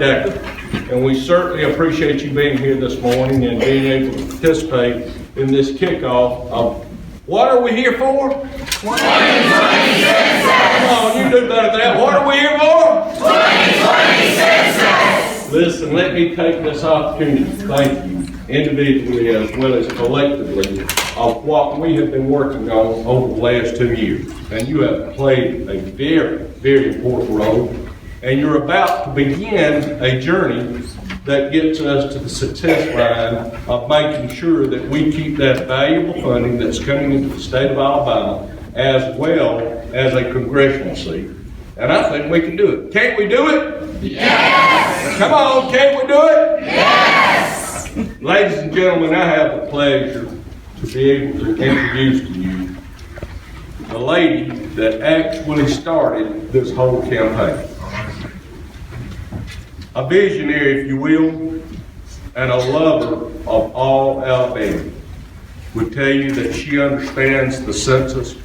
decade. And we certainly appreciate you being here this morning and being able to participate in this kickoff of, what are we here for? 2020 Census! Come on, you do better than that. What are we here for? 2020 Census! Listen, let me take this opportunity to thank you individually as well as collectively of what we have been working on over the last 2 years. And you have played a very, very important role. And you're about to begin a journey that gets us to the success line of making sure that we keep that valuable funding that's coming into the state of Alabama as well as a congressional seat. And I think we can do it. Can't we do it? Yes! Come on, can't we do it? Yes! Ladies and gentlemen, I have the pleasure to be able to introduce to you the lady that actually started this whole campaign. A visionary, if you will, and a lover of all Alabama, would tell you that she understands the census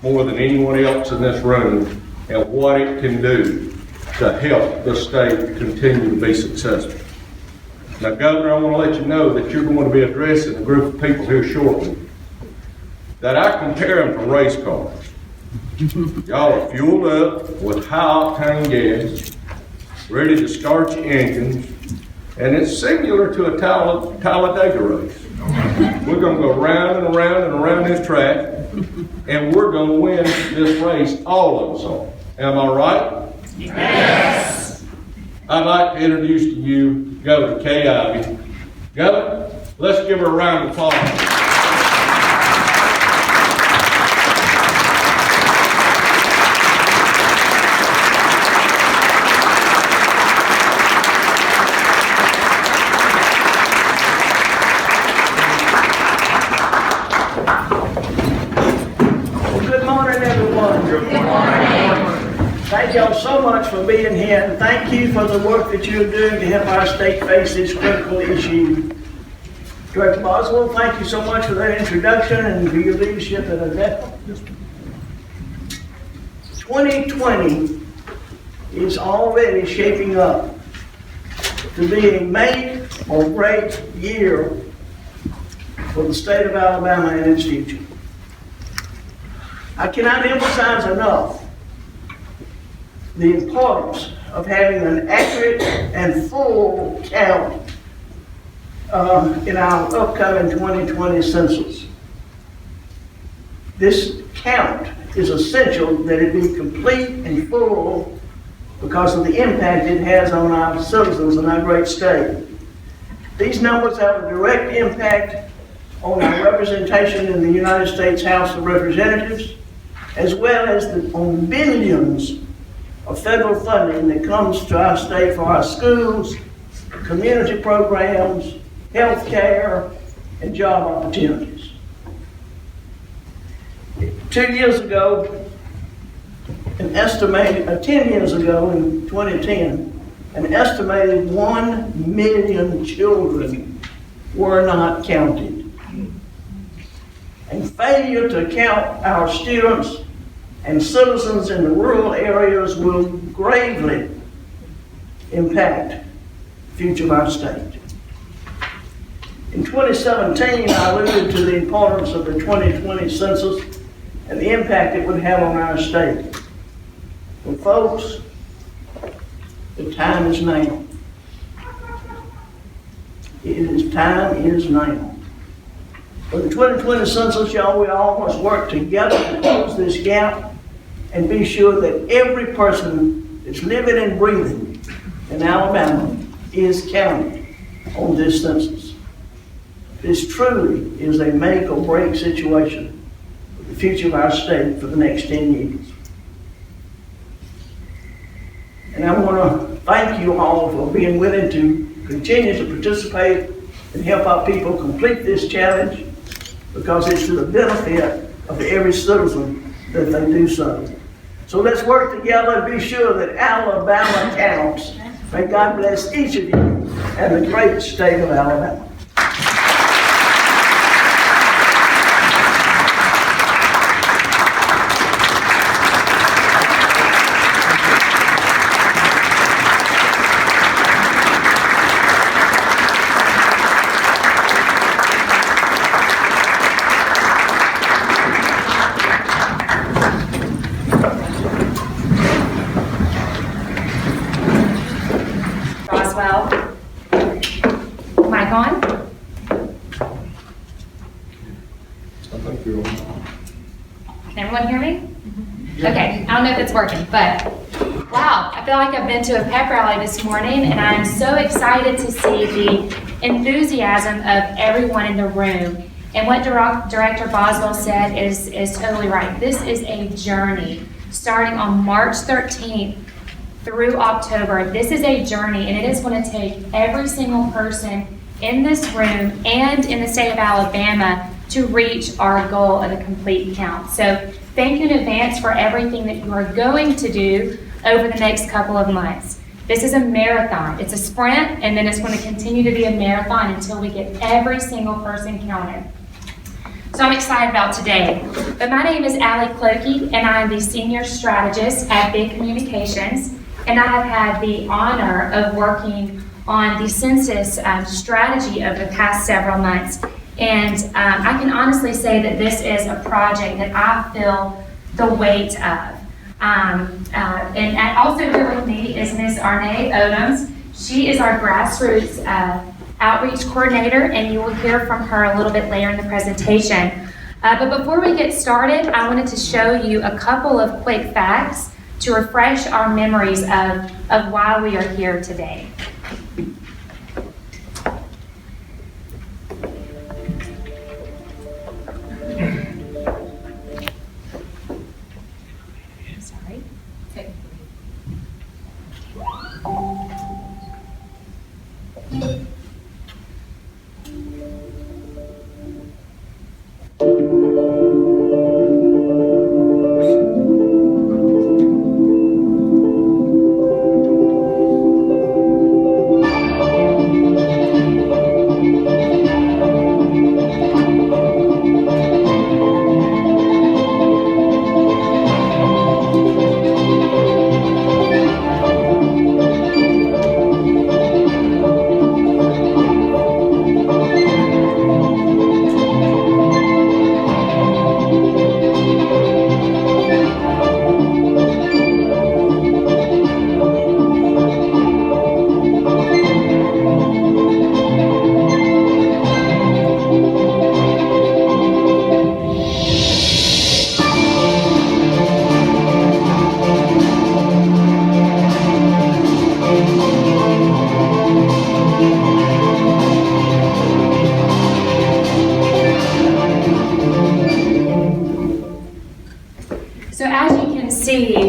more than anyone else in this room and what it can do to help the state continue to be successful. Now, Governor, I want to let you know that you're going to be addressing a group of people here shortly that I compare them to race cars. Y'all are fueled up with high-octane gas, ready to start your engines, and it's similar to a Talladega race. We're going to go round and around and around this track, and we're going to win this race, all of us are. Am I right? Yes! I'd like to introduce to you Governor Kay Ivey. Governor, let's give her a round of applause. Thank y'all so much for being here, and thank you for the work that you're doing to help our state face this critical issue. Director Boswell, thank you so much for that introduction and for your leadership at ADEPA. 2020 is already shaping up to be a make or break year for the state of Alabama and its future. I cannot emphasize enough the importance of having an accurate and full count in our upcoming 2020 census. This count is essential that it be complete and full because of the impact it has on our citizens in our great state. These numbers have a direct impact on our representation in the United States House of Representatives, as well as on billions of federal funding that comes to our state for our schools, community programs, health care, and job opportunities. 10 years ago, in 2010, an estimated 1 million children were not counted. And failure to count our students and citizens in the rural areas will gravely impact the future of our state. In 2017, I alluded to the importance of the 2020 census and the impact it would have on our state. Well, folks, the time is now. Time is now. For the 2020 census, y'all, we all must work together to close this gap and be sure that every person that's living and breathing in Alabama is counted on this census. This truly is a make or break situation for the future of our state for the next 10 years. And I want to thank you all for being willing to continue to participate and help our people complete this challenge, because it's to the benefit of every citizen that they do so. So let's work together and be sure that Alabama counts. May God bless each of you and the great state of Alabama. Everyone hear me? Okay, I don't know if it's working, but wow, I feel like I've been to a pep rally this morning, and I'm so excited to see the enthusiasm of everyone in the room. And what Director Boswell said is totally right. This is a journey starting on March 13th through October. This is a journey, and it is going to take every single person in this room and in the state of Alabama to reach our goal of a complete count. So thank you in advance for everything that you are going to do over the next couple of months. This is a marathon. It's a sprint, and then it's going to continue to be a marathon until we get every single person counted. So I'm excited about today. But my name is Allie Clokey, and I am the Senior Strategist at Big Communications, and I have had the honor of working on the census strategy over the past several months. And I can honestly say that this is a project that I feel the weight of. And also here with me is Ms. Arne Odoms. She is our grassroots outreach coordinator, and you will hear from her a little bit later in the presentation. But before we get started, I wanted to show you a couple of quick facts to refresh our memories of why we are here today.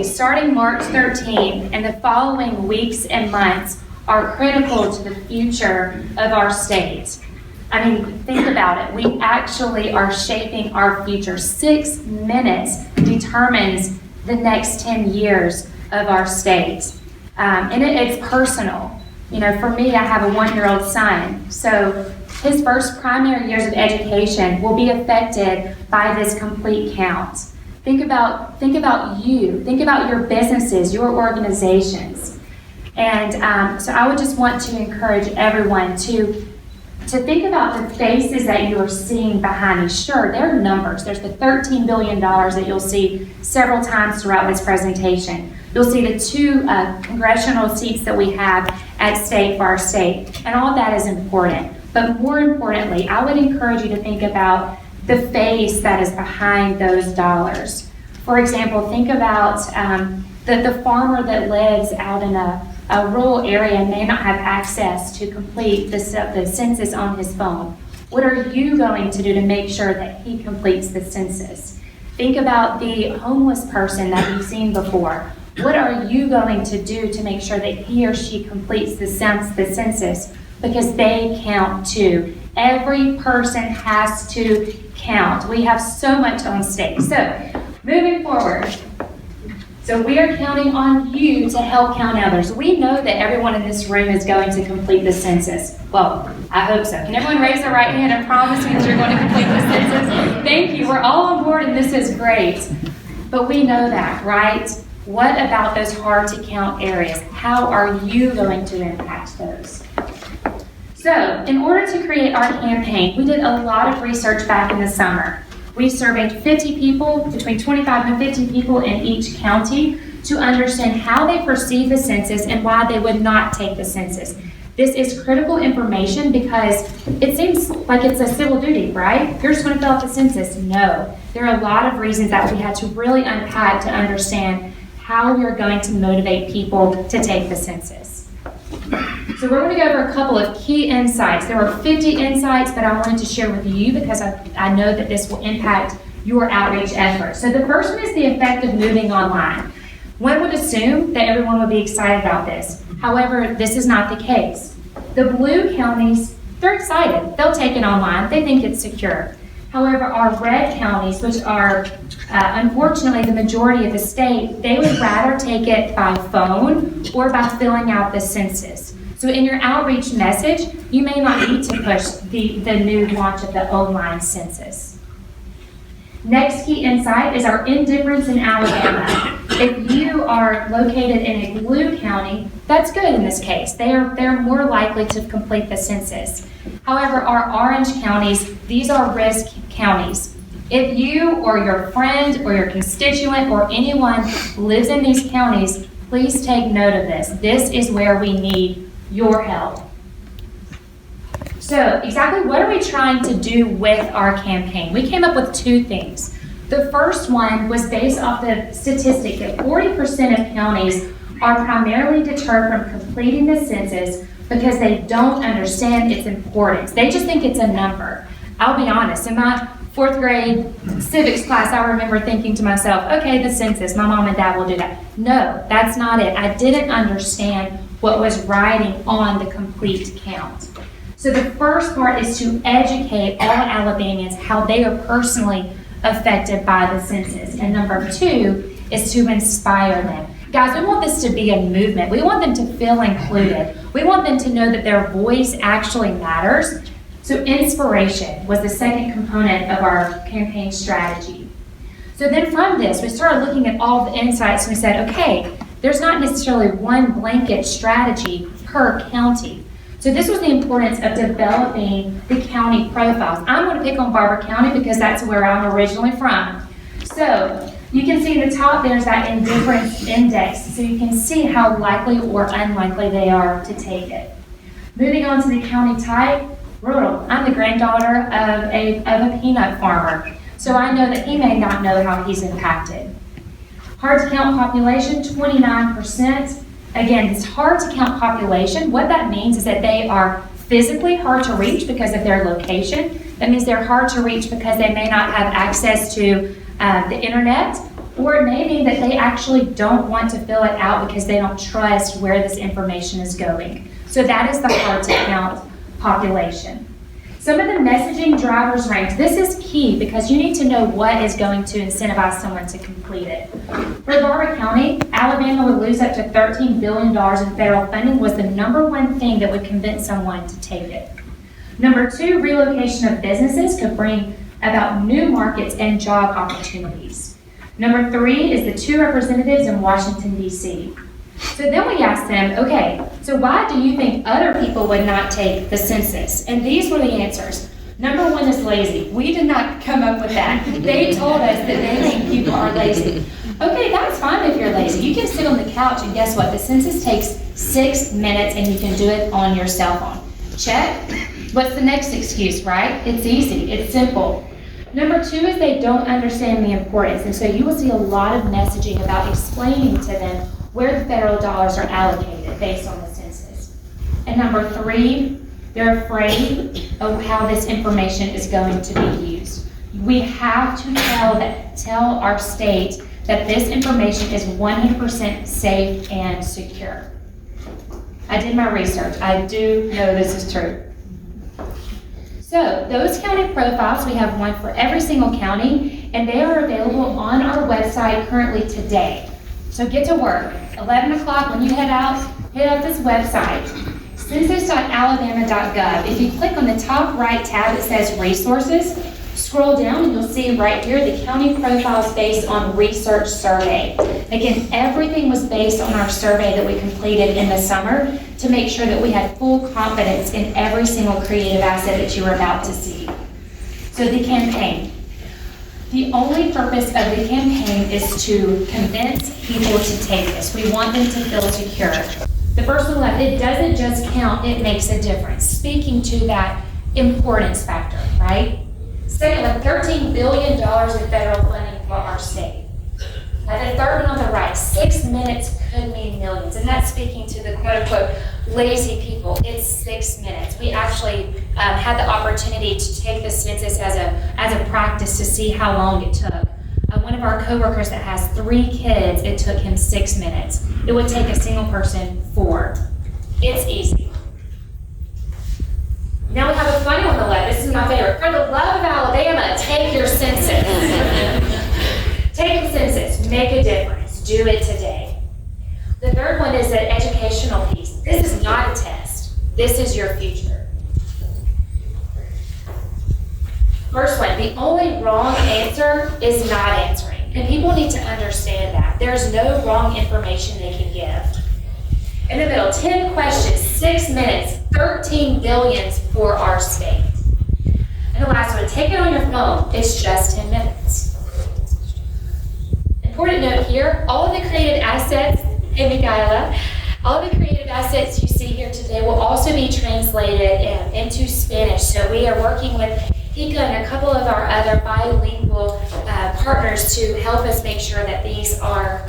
Starting March 13th and the following weeks and months are critical to the future of our state. I mean, think about it. We actually are shaping our future. 6 minutes determines the next 10 years of our state. And it's personal. You know, for me, I have a 1-year-old son. So his first primary years of education will be affected by this complete count. Think about you. Think about your businesses, your organizations. And so I would just want to encourage everyone to think about the faces that you are seeing behind me. Sure, there are numbers. There's the $13 billion that you'll see several times throughout this presentation. You'll see the 2 congressional seats that we have at stake for our state. And all that is important. But more importantly, I would encourage you to think about the face that is behind those dollars. For example, think about the farmer that lives out in a rural area and may not have access to complete the census on his phone. What are you going to do to make sure that he completes the census? Think about the homeless person that you've seen before. What are you going to do to make sure that he or she completes the census? Because they count too. Every person has to count. We have so much on stake. So, moving forward. So we are counting on you to help count others. We know that everyone in this room is going to complete the census. Well, I hope so. Can everyone raise their right hand and promise me that you're going to complete the census? Thank you. We're all on board and this is great. But we know that, right? What about those hard to count areas? How are you going to impact those? So, in order to create our campaign, we did a lot of research back in the summer. We surveyed 50 people, between 25 and 50 people in each county, to understand how they perceive the census and why they would not take the census. This is critical information because it seems like it's a civil duty, right? You're just going to fill out the census. No. There are a lot of reasons that we had to really unpack to understand how we are going to motivate people to take the census. So we're going to go over a couple of key insights. There were 50 insights, but I wanted to share with you because I know that this will impact your outreach efforts. So the first one is the effect of moving online. One would assume that everyone would be excited about this. However, this is not the case. The blue counties, they're excited. They'll take it online. They think it's secure. However, our red counties, which are unfortunately the majority of the state, they would rather take it by phone or by filling out the census. So in your outreach message, you may not need to push the new launch of the online census. Next key insight is our indifference in Alabama. If you are located in a blue county, that's good in this case. They're more likely to complete the census. However, our orange counties, these are risk counties. If you or your friend or your constituent or anyone lives in these counties, please take note of this. This is where we need your help. So exactly what are we trying to do with our campaign? We came up with two things. The first one was based off the statistic that 40% of counties are primarily deterred from completing the census because they don't understand its importance. They just think it's a number. I'll be honest, in my 4th grade civics class, I remember thinking to myself, okay, the census, my mom and dad will do that. No, that's not it. I didn't understand what was riding on the complete count. So the first part is to educate all Alabamians how they are personally affected by the census. And number 2 is to inspire them. Guys, we want this to be a movement. We want them to feel included. We want them to know that their voice actually matters. So inspiration was the second component of our campaign strategy. So then from this, we started looking at all the insights and we said, okay, there's not necessarily one blanket strategy per county. So this was the importance of developing the county profiles. I'm going to pick on Barber County because that's where I'm originally from. So you can see at the top there's that indifference index, so you can see how likely or unlikely they are to take it. Moving on to the county type, rural. I'm the granddaughter of a peanut farmer, so I know that he may not know how he's impacted. Hard to count population, 29%. Again, it's hard to count population. What that means is that they are physically hard to reach because of their location. That means they're hard to reach because they may not have access to the internet, or it may mean that they actually don't want to fill it out because they don't trust where this information is going. So that is the hard to count population. Some of the messaging drivers ranked. This is key because you need to know what is going to incentivize someone to complete it. For Barber County, Alabama would lose up to $13 billion in federal funding was the number one thing that would convince someone to take it. Number 2, relocation of businesses could bring about new markets and job opportunities. Number 3 is the 2 representatives in Washington, D.C. So then we asked them, okay, so why do you think other people would not take the census? And these were the answers. Number 1 is lazy. We did not come up with that. They told us that they think people are lazy. Okay, that's fine if you're lazy. You can sit on the couch and guess what? The census takes 6 minutes and you can do it on your cell phone. Check. What's the next excuse, right? It's easy. It's simple. Number 2 is they don't understand the importance. And so you will see a lot of messaging about explaining to them where the federal dollars are allocated based on the census. And number 3, they're afraid of how this information is going to be used. We have to tell our state that this information is 100% safe and secure. I did my research. I do know this is true. So those county profiles, we have one for every single county, and they are available on our website currently today. So get to work. 11 o'clock when you head out this website, census.alabama.gov. If you click on the top right tab that says resources, scroll down and you'll see right here the county profiles based on research survey. Again, everything was based on our survey that we completed in the summer to make sure that we had full confidence in every single creative asset that you were about to see. So the campaign. The only purpose of the campaign is to convince people to take this. We want them to feel secure. The first one left, it doesn't just count, it makes a difference. Speaking to that importance factor, right? Second one, $13 billion in federal funding for our state. And the third one on the right, 6 minutes could mean millions. And that's speaking to the quote unquote lazy people. It's 6 minutes. We actually had the opportunity to take the census as a practice to see how long it took. One of our coworkers that has 3 kids, it took him 6 minutes. It would take a single person 4. It's easy. Now we have a funny one on the left. This is my favorite. For the love of Alabama, take your census. Take the census, make a difference, do it today. The third one is the educational piece. This is not a test. This is your future. First one, the only wrong answer is not answering. And people need to understand that. There's no wrong information they can give. In the middle, 10 questions, 6 minutes, 13 billions for our state. And the last one, take it on your phone. It's just 10 minutes. Important note here, all of the creative assets, hey Michaela, all of the creative assets you see here today will also be translated into Spanish. So we are working with Hika and a couple of our other bilingual partners to help us make sure that these are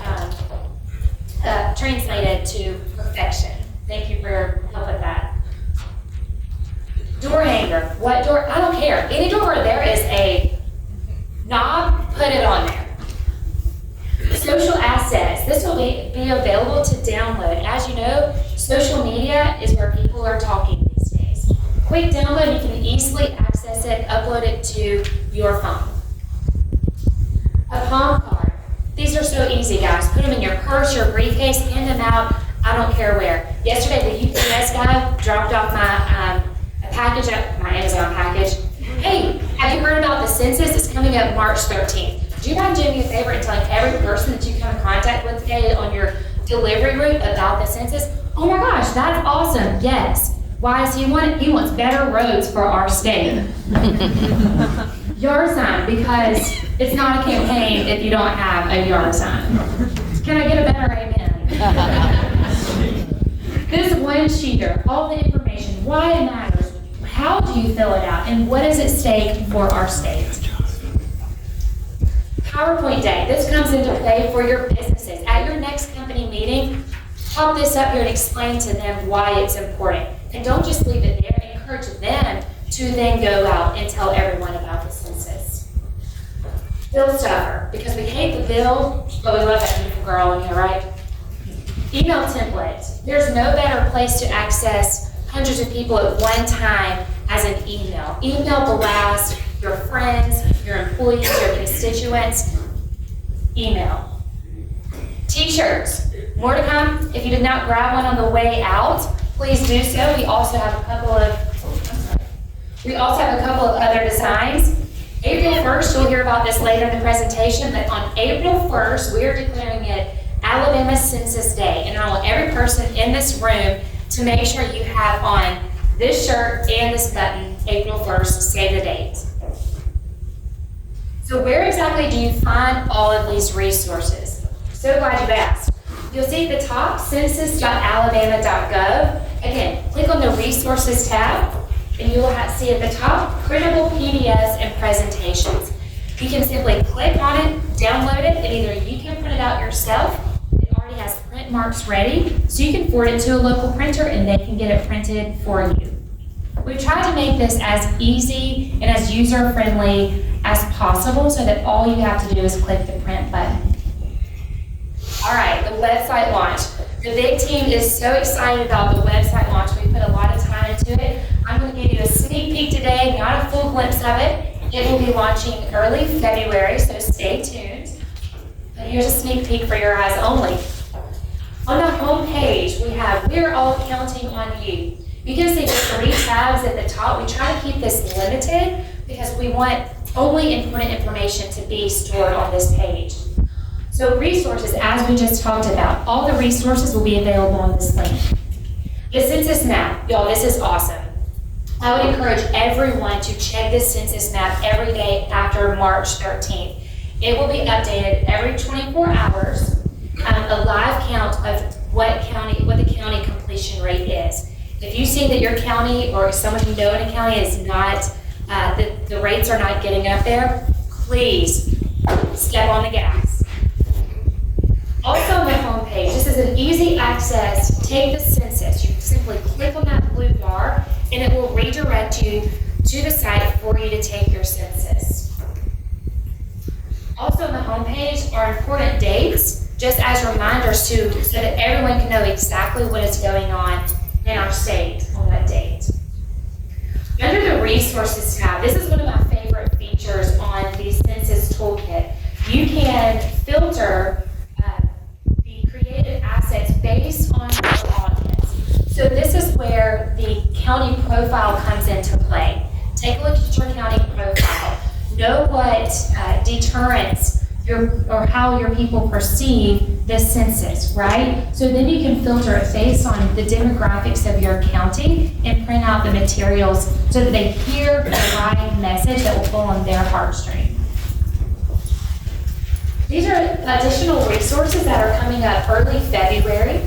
translated to perfection. Thank you for your help with that. Door hanger, what door? I don't care. Any door where there is a knob, put it on there. Social assets, this will be available to download. As you know, social media is where people are talking these days. Quick download, you can easily access it, upload it to your phone. A palm card. These are so easy, guys. Put them in your purse, your briefcase, hand them out, I don't care where. Yesterday, the UPS guy dropped off my package at my Amazon package. Hey, have you heard about the census? It's coming up March 13th. Do you mind doing me a favor and telling every person that you come in contact with today on your delivery route about the census? Oh my gosh, that's awesome. Yes. Why does he want it? He wants better roads for our state. Yard sign, because it's not a campaign if you don't have a yard sign. Can I get a better amen? This one sheeter, all the information, why it matters, how do you fill it out, and what is at stake for our state? PowerPoint day. This comes into play for your businesses. At your next company meeting, pop this up here and explain to them why it's important. And don't just leave it there. Encourage them to then go out and tell everyone about the census. Bill stuffer, because we hate the bill, but we love that beautiful girl in here, right? Email template. There's no better place to access hundreds of people at one time as an email. Email blast your friends, your employees, your constituents. Email. T-shirts. More to come. If you did not grab one on the way out, please do so. We also have a couple of other designs. April 1st, you'll hear about this later in the presentation, but on April 1st, we are declaring it Alabama Census Day. And I want every person in this room to make sure you have on this shirt and this button, April 1st, save the date. So where exactly do you find all of these resources? So glad you asked. You'll see at the top, census.alabama.gov. Again, click on the resources tab, and you will see at the top, printable PDFs and presentations. You can simply click on it, download it, and either you can print it out yourself. It already has print marks ready, so you can forward it to a local printer and they can get it printed for you. We've tried to make this as easy and as user-friendly as possible so that all you have to do is click the print button. All right, the website launch. The big team is so excited about the website launch. We put a lot of time into it. I'm going to give you a sneak peek today, not a full glimpse of it. It will be launching early February, so stay tuned. But here's a sneak peek for your eyes only. On the home page, we have We're All Counting on You. You can see the 3 tabs at the top. We try to keep this limited because we want only important information to be stored on this page. So resources, as we just talked about, all the resources will be available on this link. The census map, y'all, this is awesome. I would encourage everyone to check this census map every day after March 13th. It will be updated every 24 hours, a live count of what the county completion rate is. If you see that your county or someone you know in a county is not, the rates are not getting up there, please step on the gas. Also on the homepage, this is an easy access, take the census. You simply click on that blue bar and it will redirect you to the site for you to take your census. Also on the homepage are important dates, just as reminders too, so that everyone can know exactly what is going on in our state on what date. Under the resources tab, this is one of my favorite features on the Census Toolkit. You can filter the created assets based on your audience. So this is where the county profile comes into play. Take a look at your county profile. Know what deterrents or how your people perceive the census, right? So then you can filter it based on the demographics of your county and print out the materials so that they hear the right message that will pull on their heartstring. These are additional resources that are coming up early February.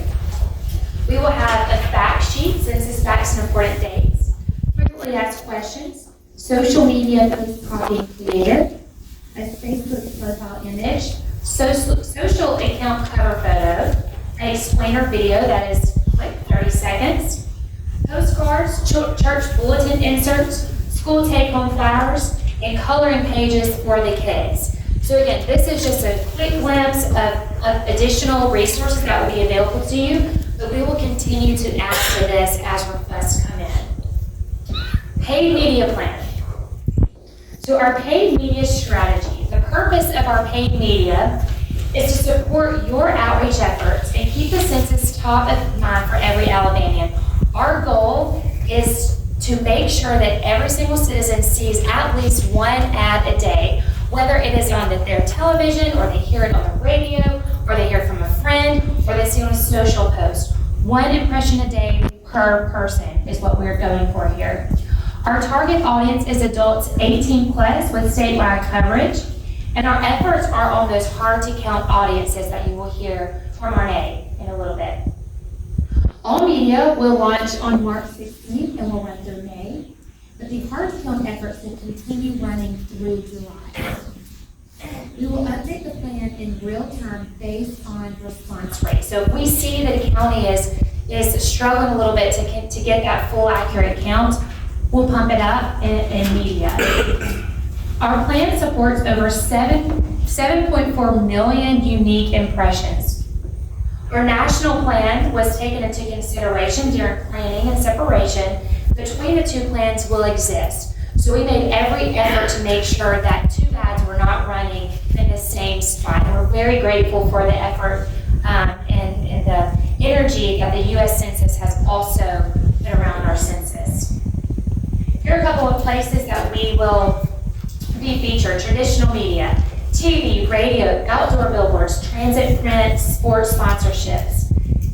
We will have a fact sheet, census facts and important dates, frequently asked questions, social media post copy created, a Facebook profile image, social account cover photo, an explainer video that is like 30 seconds, postcards, church bulletin inserts, school take-home flyers, and coloring pages for the kids. So again, this is just a quick glimpse of additional resources that will be available to you, but we will continue to add to this as requests come in. Paid media plan. So our paid media strategy, the purpose of our paid media is to support your outreach efforts and keep the census top of mind for every Alabamian. Our goal is to make sure that every single citizen sees at least one ad a day, whether it is on their television, or they hear it on the radio, or they hear it from a friend, or they see it on a social post. One impression a day per person is what we're going for here. Our target audience is adults 18 plus with statewide coverage, and our efforts are on those hard to count audiences that you will hear from Arne in a little bit. All media will launch on March 16th and will run through May, but the hard to count efforts will continue running through July. We will update the plan in real time based on response rate. So if we see that a county is struggling a little bit to get that full accurate count, we'll pump it up in media. Our plan supports over 7.4 million unique impressions. Our national plan was taken into consideration during planning and separation. Between the two plans will exist. So we made every effort to make sure that two ads were not running in the same spot. And we're very grateful for the effort and the energy that the U.S. Census has also put around our census. Here are a couple of places that we will be featured. Traditional media, TV, radio, outdoor billboards, transit print, sports sponsorships,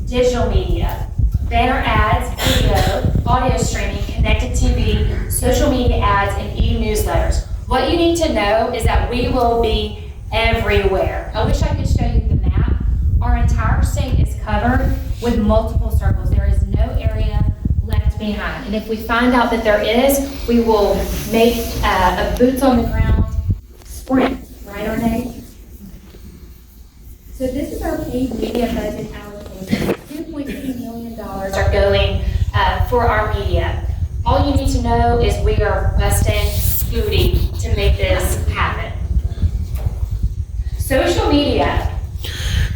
digital media, banner ads, video, audio streaming, connected TV, social media ads, and e-newsletters. What you need to know is that we will be everywhere. I wish I could show you the map. Our entire state is covered with multiple circles. There is no area left behind. And if we find out that there is, we will make a boots on the ground sprint, right, Arne? So this is our paid media budget allocation. $2.2 million are going for our media. All you need to know is we are busting Scooty to make this happen. Social media.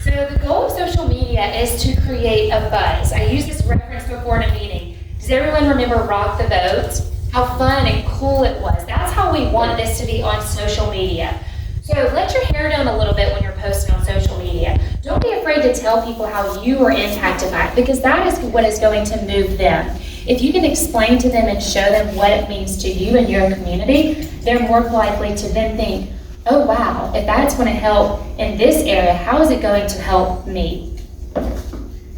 So the goal of social media is to create a buzz. I used this reference before in a meeting. Does everyone remember Rock the Boat? How fun and cool it was. That's how we want this to be on social media. So let your hair down a little bit when you're posting on social media. Don't be afraid to tell people how you are impacted by it, because that is what is going to move them. If you can explain to them and show them what it means to you and your community, they're more likely to then think, oh wow, if that's going to help in this area, how is it going to help me?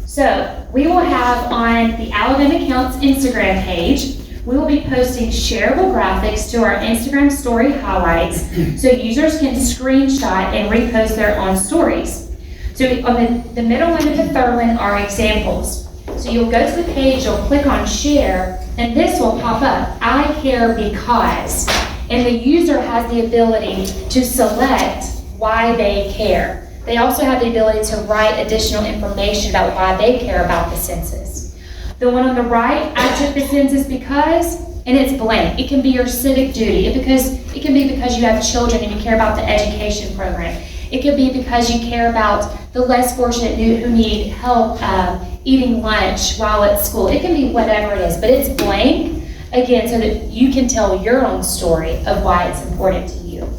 So we will have on the Alabama Counts Instagram page, we will be posting shareable graphics to our Instagram story highlights so users can screenshot and repost their own stories. So on the middle one and the third one are examples. So you'll go to the page, you'll click on share, and this will pop up, I care because. And the user has the ability to select why they care. They also have the ability to write additional information about why they care about the census. The one on the right, I took the census because, and it's blank. It can be your civic duty. It can be because you have children and you care about the education program. It could be because you care about the less fortunate who need help eating lunch while at school. It can be whatever it is, but it's blank, again, so that you can tell your own story of why it's important to you.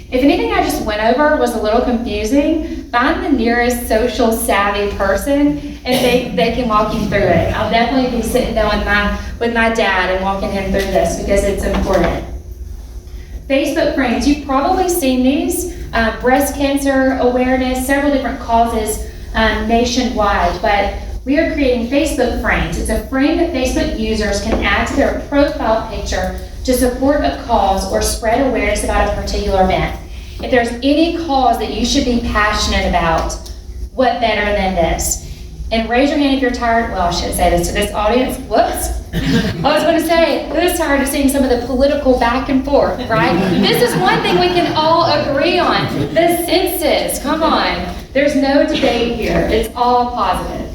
If anything I just went over was a little confusing, find the nearest social savvy person and they can walk you through it. I'll definitely be sitting down with my dad and walking him through this because it's important. Facebook frames, you've probably seen these. Breast cancer awareness, several different causes nationwide, but we are creating Facebook frames. It's a frame that Facebook users can add to their profile picture to support a cause or spread awareness about a particular event. If there's any cause that you should be passionate about, what better than this? And raise your hand if you're tired. Well, I shouldn't say this to this audience. Whoops. I was going to say, who's tired of seeing some of the political back and forth, right? This is one thing we can all agree on. The census, come on. There's no debate here. It's all positive.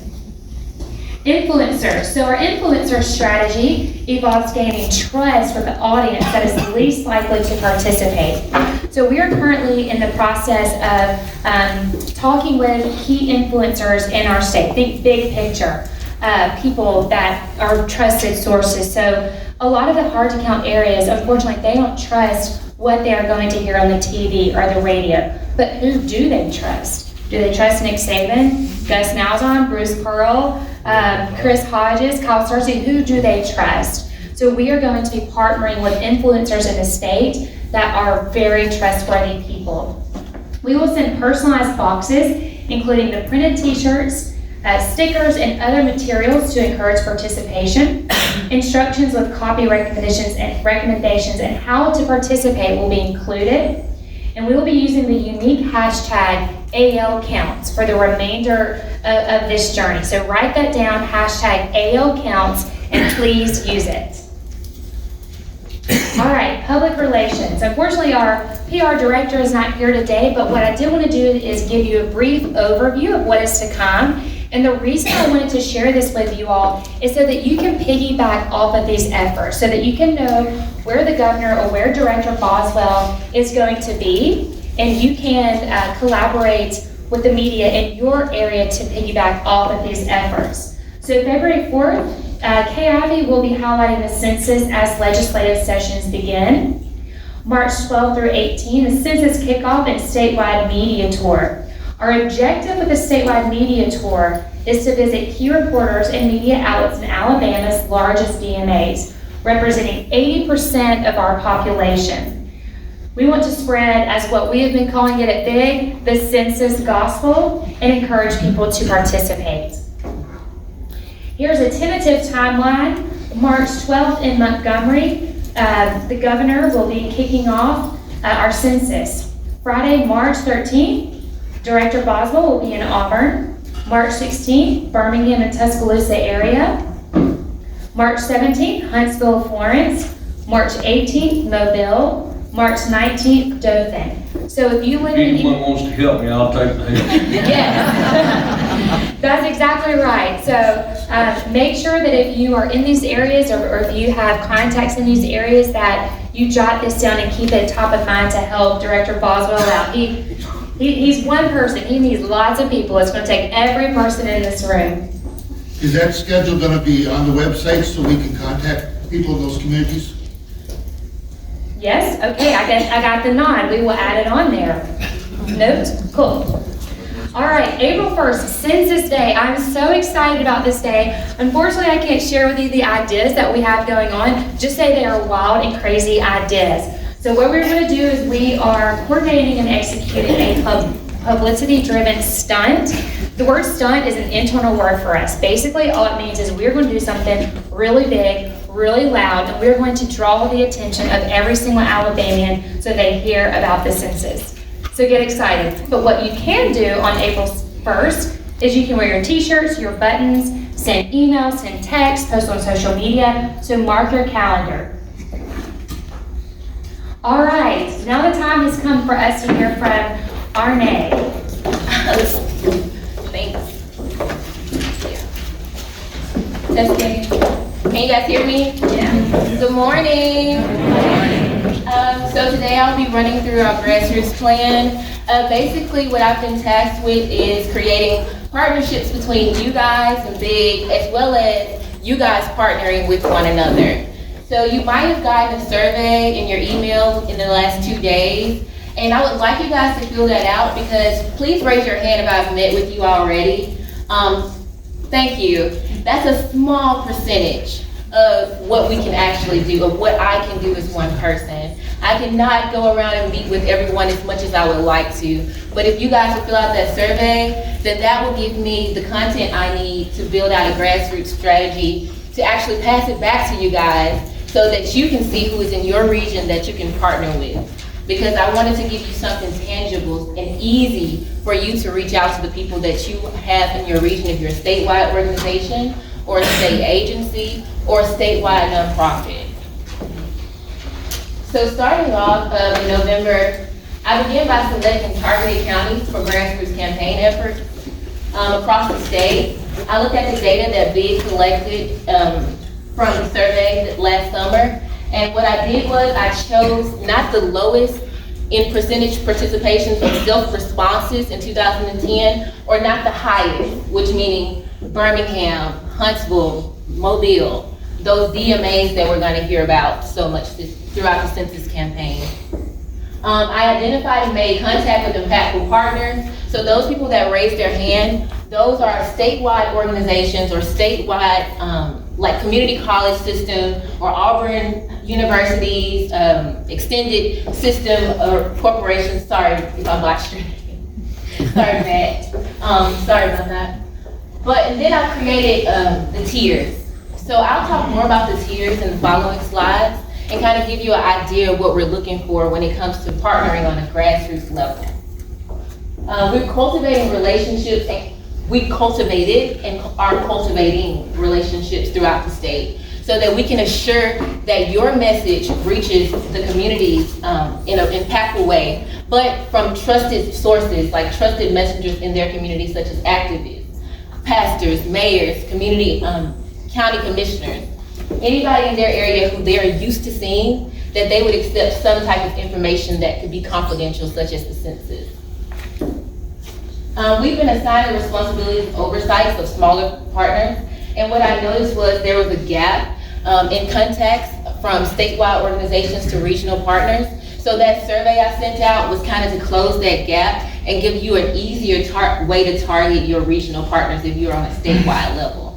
Influencers. So our influencer strategy involves gaining trust from the audience that is least likely to participate. So we are currently in the process of talking with key influencers in our state. Think big picture, people that are trusted sources. So a lot of the hard to count areas, unfortunately, they don't trust what they are going to hear on the TV or the radio. But who do they trust? Do they trust Nick Saban, Gus Malzahn, Bruce Pearl, Chris Hodges, Kyle Cersei? Who do they trust? So we are going to be partnering with influencers in the state that are very trustworthy people. We will send personalized boxes, including the printed t-shirts, stickers, and other materials to encourage participation. Instructions with copy recommendations and how to participate will be included. And we will be using the unique hashtag AL counts for the remainder of this journey. So write that down, hashtag AL counts, and please use it. All right, public relations. Unfortunately, our PR director is not here today, but what I did want to do is give you a brief overview of what is to come. And the reason I wanted to share this with you all is so that you can piggyback off of these efforts, so that you can know where the governor or where Director Boswell is going to be, and you can collaborate with the media in your area to piggyback off of these efforts. So February 4th, Kay Ivey will be highlighting the census as legislative sessions begin. March 12th through 18, the census kickoff and statewide media tour. Our objective with the statewide media tour is to visit key reporters and media outlets in Alabama's largest DMAs, representing 80% of our population. We want to spread, as what we have been calling it at Big, the census gospel, and encourage people to participate. Here's a tentative timeline. March 12th in Montgomery, the governor will be kicking off our census. Friday, March 13th, Director Boswell will be in Auburn. March 16th, Birmingham and Tuscaloosa area. March 17th, Huntsville, Florence. March 18th, Mobile. March 19th, Dothan. So if you live in... Anyone wants to help me, I'll take the help. Yes, that's exactly right. So make sure that if you are in these areas or if you have contacts in these areas that you jot this down and keep it top of mind to help Director Boswell out. He's one person. He needs lots of people. It's going to take every person in this room. Is that schedule going to be on the website so we can contact people in those communities? Yes? Okay, I got the nod. We will add it on there. Note? Cool. All right, April 1st, Census Day. I'm so excited about this day. Unfortunately, I can't share with you the ideas that we have going on. Just say they are wild and crazy ideas. So what we're going to do is we are coordinating and executing a publicity-driven stunt. The word stunt is an internal word for us. Basically, all it means is we're going to do something really big, really loud, and we're going to draw the attention of every single Alabamian so they hear about the census. So get excited. But what you can do on April 1st is you can wear your t-shirts, your buttons, send emails, send texts, post on social media. So mark your calendar. All right, now the time has come for us to hear from Arne. Thanks. Testing. Can you guys hear me? Yeah. Good morning. So today I'll be running through our grassroots plan. Basically what I've been tasked with is creating partnerships between you guys and Big, as well as you guys partnering with one another. So you might have gotten a survey in your email in the last 2 days, and I would like you guys to fill that out, because please raise your hand if I've met with you already. Thank you. That's a small percentage of what we can actually do, of what I can do as one person. I cannot go around and meet with everyone as much as I would like to, but if you guys will fill out that survey, then that will give me the content I need to build out a grassroots strategy to actually pass it back to you guys so that you can see who is in your region that you can partner with. Because I wanted to give you something tangible and easy for you to reach out to the people that you have in your region, if you're a statewide organization or a state agency or a statewide nonprofit. So starting off in November, I began by selecting targeted counties for grassroots campaign efforts across the state. I looked at the data that Big collected from the survey last summer, and what I did was I chose not the lowest in percentage participations of self-responses in 2010, or not the highest, which meaning Birmingham, Huntsville, Mobile, those DMAs that we're going to hear about so much throughout the census campaign. I identified and made contact with impactful partners. So those people that raised their hand, those are statewide organizations or statewide, like community college system or Auburn University's extended system or corporations. Sorry if I botched your name. Sorry, Matt. Sorry about that. And then I created the tiers. So I'll talk more about the tiers in the following slides and kind of give you an idea of what we're looking for when it comes to partnering on a grassroots level. We're cultivating relationships, and we cultivated and are cultivating relationships throughout the state so that we can assure that your message reaches the communities in an impactful way, but from trusted sources, like trusted messengers in their communities, such as activists, pastors, mayors, community county commissioners, anybody in their area who they're used to seeing, that they would accept some type of information that could be confidential, such as the census. We've been assigned the responsibilities and oversights of smaller partners, and what I noticed was there was a gap in contacts from statewide organizations to regional partners. So that survey I sent out was kind of to close that gap and give you an easier way to target your regional partners if you're on a statewide level.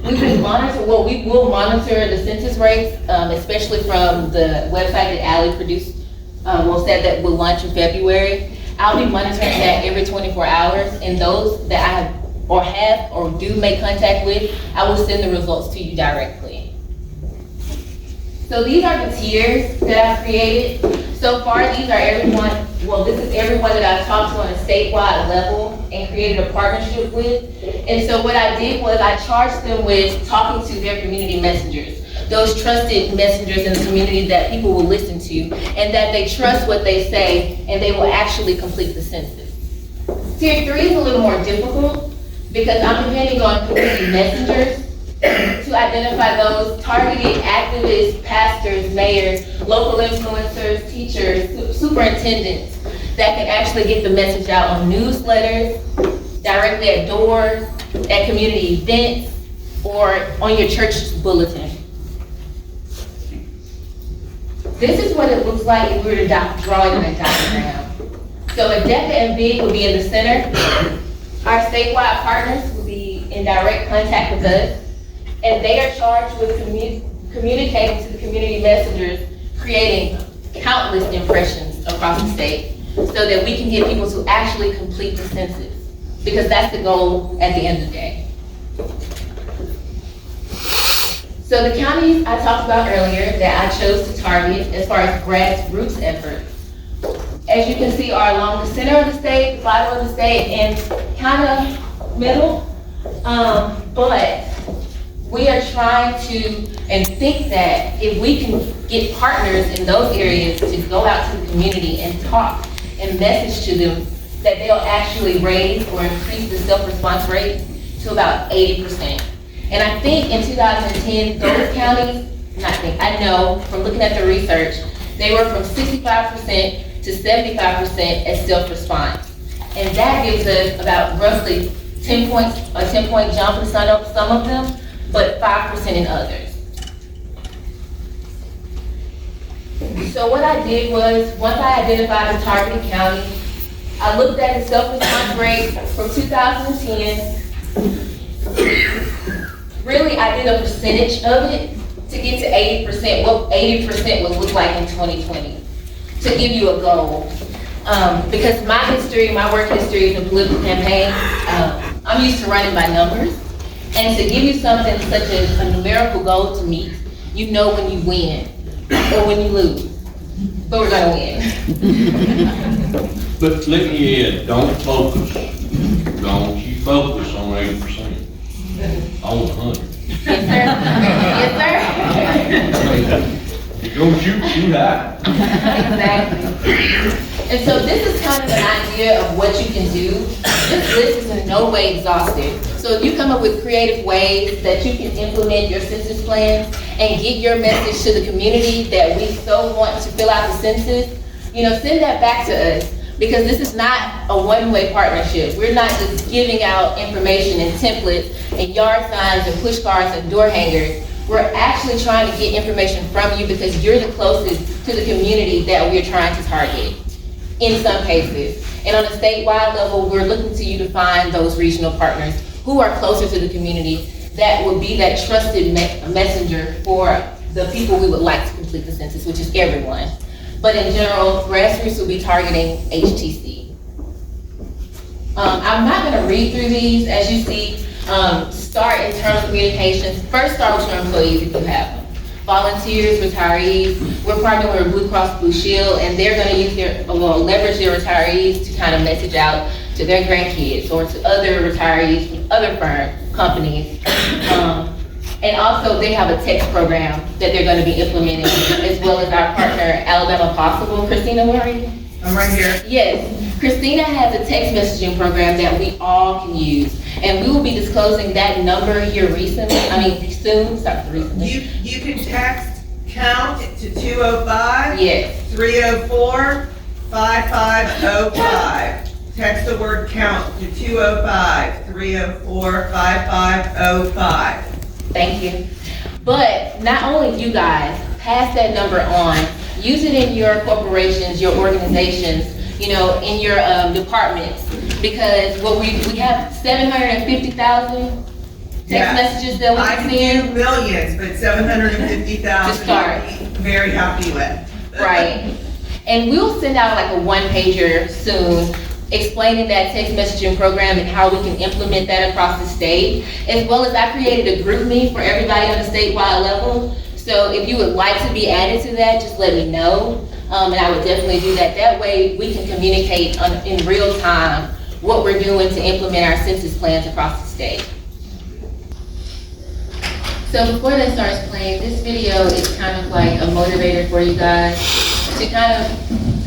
We will monitor the census rates, especially from the website that Allie produced, said that will launch in February. I'll be monitoring that every 24 hours, and those that I have or do make contact with, I will send the results to you directly. So these are the tiers that I've created. So far, these are this is everyone that I've talked to on a statewide level and created a partnership with. And so what I did was I charged them with talking to their community messengers, those trusted messengers in the community that people will listen to, and that they trust what they say and they will actually complete the census. Tier 3 is a little more difficult because I'm depending on community messengers to identify those targeted activists, pastors, mayors, local influencers, teachers, superintendents that can actually get the message out on newsletters, directly at doors, at community events, or on your church bulletin. This is what it looks like if we were to draw it in a diagram. So ADECA and BIG will be in the center. Our statewide partners will be in direct contact with us, and they are charged with communicating to the community messengers, creating countless impressions across the state so that we can get people to actually complete the census, because that's the goal at the end of the day. So the counties I talked about earlier that I chose to target as far as grassroots efforts as you can see, are along the center of the state, the bottom of the state, and kind of middle. But we are trying to, and think that if we can get partners in those areas to go out to the community and talk and message to them, that they'll actually raise or increase the self-response rate to about 80%. And I think in 2010, those counties, I know from looking at the research, they were from 65% to 75% as self-response. And that gives us about roughly 10 points, a 10-point jump in some of them, but 5% in others. So what I did was, once I identified the targeted county, I looked at the self-response rate from 2010. Really, I did a percentage of it to get to 80%, what 80% would look like in 2020, to give you a goal. Because my history, my work history in the political campaign, I'm used to running by numbers. And to give you something such as a numerical goal to meet, you know when you win or when you lose. But we're gonna win. But let me add, don't you focus on 80%, on 100. Yes, sir. Yes, sir. You're gonna shoot high. Exactly. And so this is kind of an idea of what you can do. This list is in no way exhaustive. So if you come up with creative ways that you can implement your census plans and get your message to the community that we so want to fill out the census, send that back to us. Because this is not a one-way partnership. We're not just giving out information and templates and yard signs and push cards and door hangers. We're actually trying to get information from you because you're the closest to the community that we're trying to target, in some cases. And on a statewide level, we're looking to you to find those regional partners who are closer to the community that will be that trusted messenger for the people we would like to complete the census, which is everyone. But in general, grassroots will be targeting HTC. I'm not gonna read through these. As you see, start internal communications. First, start with your employees if you have them. Volunteers, retirees. We're partnering with Blue Cross Blue Shield, and they're gonna leverage their retirees to kind of message out to their grandkids or to other retirees from other companies. And also, they have a text program that they're going to be implementing, as well as our partner, Alabama Possible. Christina, where are you? I'm right here. Yes. Christina has a text messaging program that we all can use. And we will be disclosing that number here soon, You can text count to 205. Yes. 304-5505. Text the word count to 205-304-5505. Thank you. But not only you guys, pass that number on. Use it in your corporations, your organizations, in your departments. Because we have 750,000 text messages that we I can can send. do millions, but 750,000. To start. I'm very happy with. Right. And we'll send out like a one-pager soon explaining that text messaging program and how we can implement that across the state. As well as I created a group me for everybody on the statewide level. So if you would like to be added to that, just let me know. And I would definitely do that. That way we can communicate in real time what we're doing to implement our census plans across the state. So before that starts playing, this video is kind of like a motivator for you guys to kind of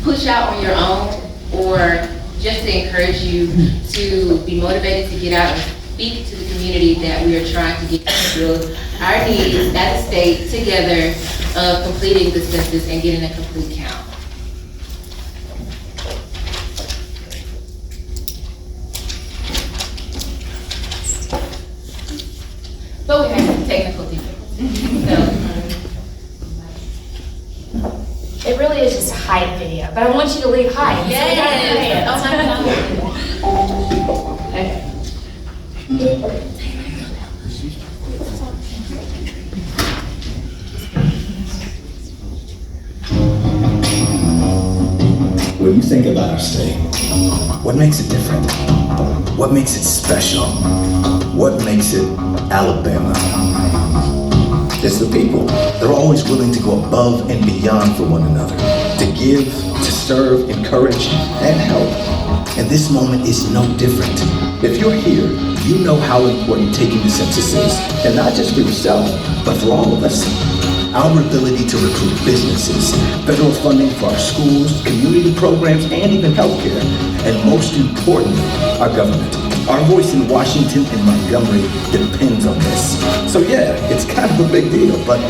push out on your own, or just to encourage you to be motivated to get out and speak to the community that we are trying to get through our needs as a state together of completing the census and getting a complete count. But we had some technical difficulties. It really is just a hype video, but I want you to leave hype. Yes. Oh my God. Okay. When you think about our state, what makes it different? What makes it special? What makes it Alabama? It's the people. They're always willing to go above and beyond for one another, to give, to serve, encourage, and help. And this moment is no different. If you're here, you know how important taking the census is, and not just for yourself, but for all of us. Our ability to recruit businesses, federal funding for our schools, community programs, and even healthcare, and most importantly, our government. Our voice in Washington and Montgomery depends on this. So yeah, it's kind of a big deal, but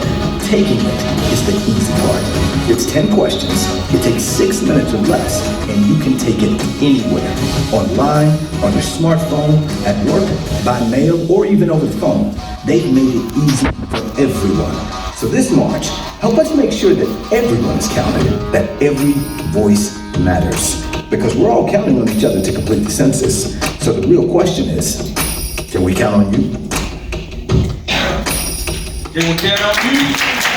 taking it is the easy part. It's 10 questions, it takes 6 minutes or less, and you can take it anywhere. Online, on your smartphone, at work, by mail, or even over the phone. They've made it easy for everyone. So this March, help us make sure that everyone is counted, that every voice matters. Because we're all counting on each other to complete the census. So the real question is, can we count on you? Can we count on you?